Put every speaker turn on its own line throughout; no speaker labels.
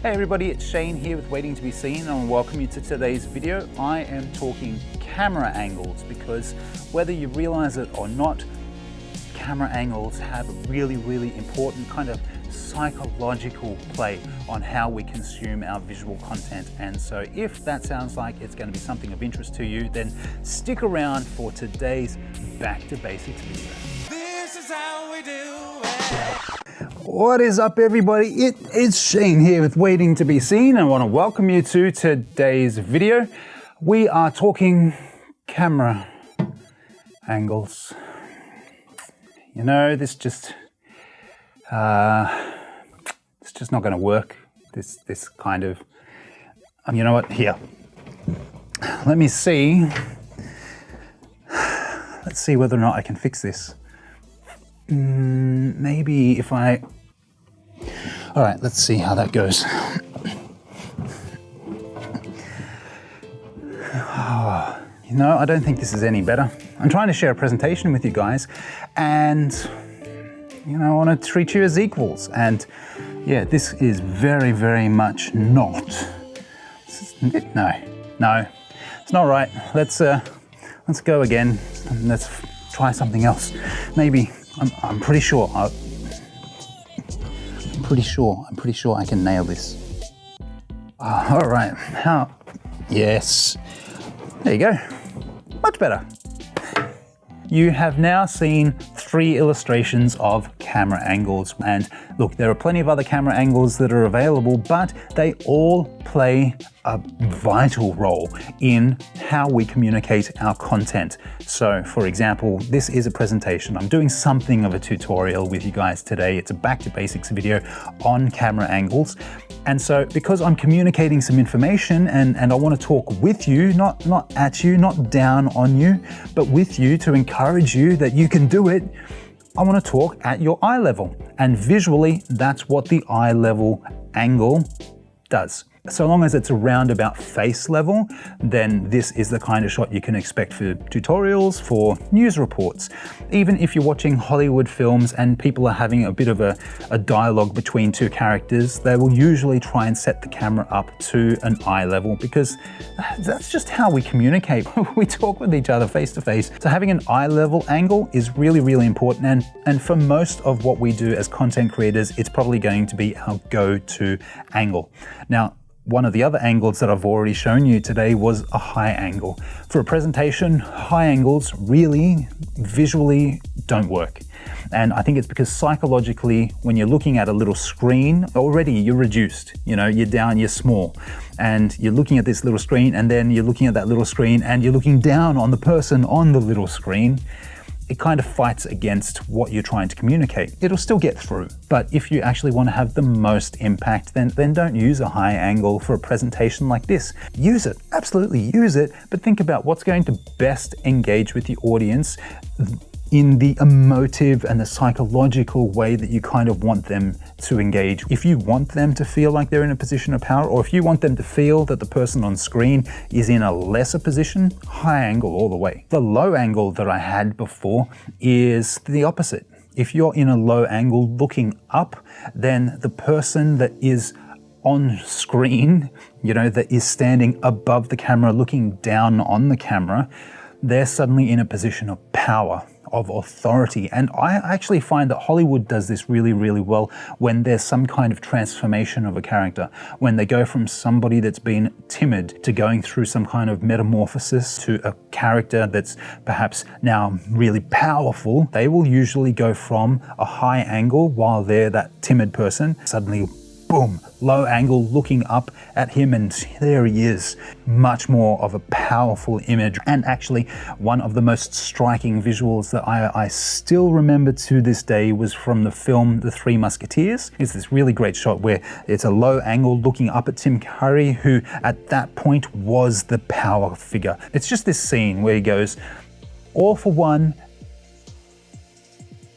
Hey everybody, it's Shane here with Waiting to be Seen, and I want to welcome you to today's video. I am talking camera angles because whether you realize it or not, camera angles have a really important kind of psychological play on how we consume our visual content. And so if that sounds like it's going to be something of interest to you, then stick around for today's Back to Basics video.
This is how we do it.
What is up everybody? It's Shane here with Waiting to be Seen. I want to welcome you to today's video. We are talking camera angles. You know, it's just not going to work. This kind of, you know what, here. Let me see. Let's see whether or not I can fix this. Maybe if I... All right, let's see how that goes. Oh, you know, I don't think this is any better. I'm trying to share a presentation with you guys, and you know, I want to treat you as equals. And yeah, this is very much not. No, it's not right. Let's go again. And let's try something else. Maybe I'm pretty sure. I'm pretty sure I can nail this. All right. How? Yes. There you go. Much better. You have now seen 3 illustrations of camera angles. And look, there are plenty of other camera angles that are available, but they all play a vital role in how we communicate our content. So for example, this is a presentation. I'm doing something of a tutorial with you guys today. It's a back to basics video on camera angles. And so because I'm communicating some information and I want to talk with you, not at you, not down on you, but with you to encourage you that you can do it, I want to talk at your eye level. And visually, that's what the eye level angle does. So long as it's around about face level, then this is the kind of shot you can expect for tutorials, for news reports. Even if you're watching Hollywood films and people are having a bit of a dialogue between 2 characters, they will usually try and set the camera up to an eye level because that's just how we communicate. We talk with each other face to face. So having an eye level angle is really important. And for most of what we do as content creators, it's probably going to be our go-to angle. Now, one of the other angles that I've already shown you today was a high angle. For a presentation, high angles really visually don't work. And I think it's because psychologically, when you're looking at a little screen, already you're reduced. You know, you're down, you're small. And you're looking at this little screen, and then you're looking at that little screen, and you're looking down on the person on the little screen. It kind of fights against what you're trying to communicate. It'll still get through, but if you actually want to have the most impact, then don't use a high angle for a presentation like this. Use it, absolutely use it, but think about what's going to best engage with the audience in the emotive and the psychological way that you kind of want them to engage. If you want them to feel like they're in a position of power, or if you want them to feel that the person on screen is in a lesser position, high angle all the way. The low angle that I had before is the opposite. If you're in a low angle looking up, then the person that is on screen, you know, that is standing above the camera looking down on the camera, they're suddenly in a position of power, of authority. And I actually find that Hollywood does this really well when there's some kind of transformation of a character. When they go from somebody that's been timid to going through some kind of metamorphosis to a character that's perhaps now really powerful, they will usually go from a high angle while they're that timid person, suddenly boom, low angle looking up at him, and there he is. Much more of a powerful image. And actually, one of the most striking visuals that I still remember to this day was from the film The 3 Musketeers. It's this really great shot where it's a low angle looking up at Tim Curry, who at that point was the power figure. It's just this scene where he goes, all for one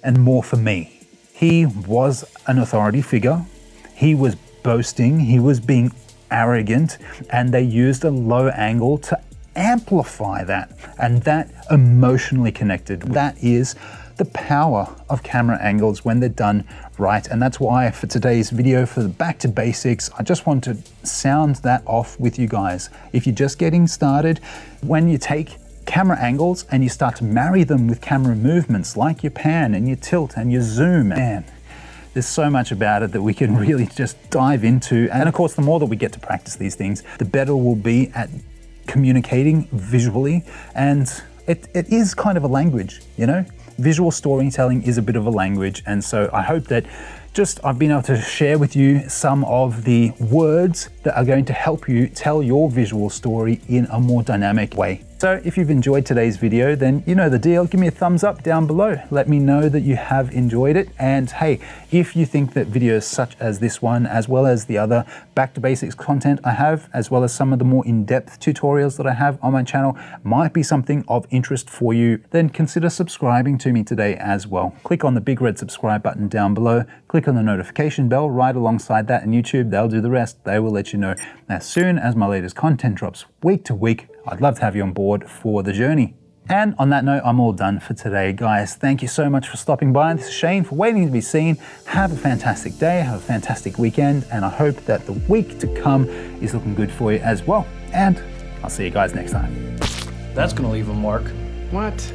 and more for me. He was an authority figure. He was boasting, he was being arrogant, and they used a low angle to amplify that, and that emotionally connected. That is the power of camera angles when they're done right. And that's why for today's video, for the back to basics, I just want to sound that off with you guys. If you're just getting started, when you take camera angles and you start to marry them with camera movements like your pan and your tilt and your zoom, man, there's so much about it that we can really just dive into. And of course, the more that we get to practice these things, the better we'll be at communicating visually. And it is kind of a language, you know? Visual storytelling is a bit of a language. And so I hope that I've been able to share with you some of the words that are going to help you tell your visual story in a more dynamic way. So if you've enjoyed today's video, then you know the deal. Give me a thumbs up down below. Let me know that you have enjoyed it. And hey, if you think that videos such as this one, as well as the other back to basics content I have, as well as some of the more in-depth tutorials that I have on my channel, might be something of interest for you, then consider subscribing to me today as well. Click on the big red subscribe button down below. Click on the notification bell right alongside that, and YouTube, they'll do the rest. They will let you know as soon as my latest content drops week to week. I'd love to have you on board for the journey. And on that note, I'm all done for today, guys. Thank you so much for stopping by. This is Shane for Waiting to Be Seen. Have a fantastic day, have a fantastic weekend, and I hope that the week to come is looking good for you as well. And I'll see you guys next time.
That's gonna leave a mark.
What?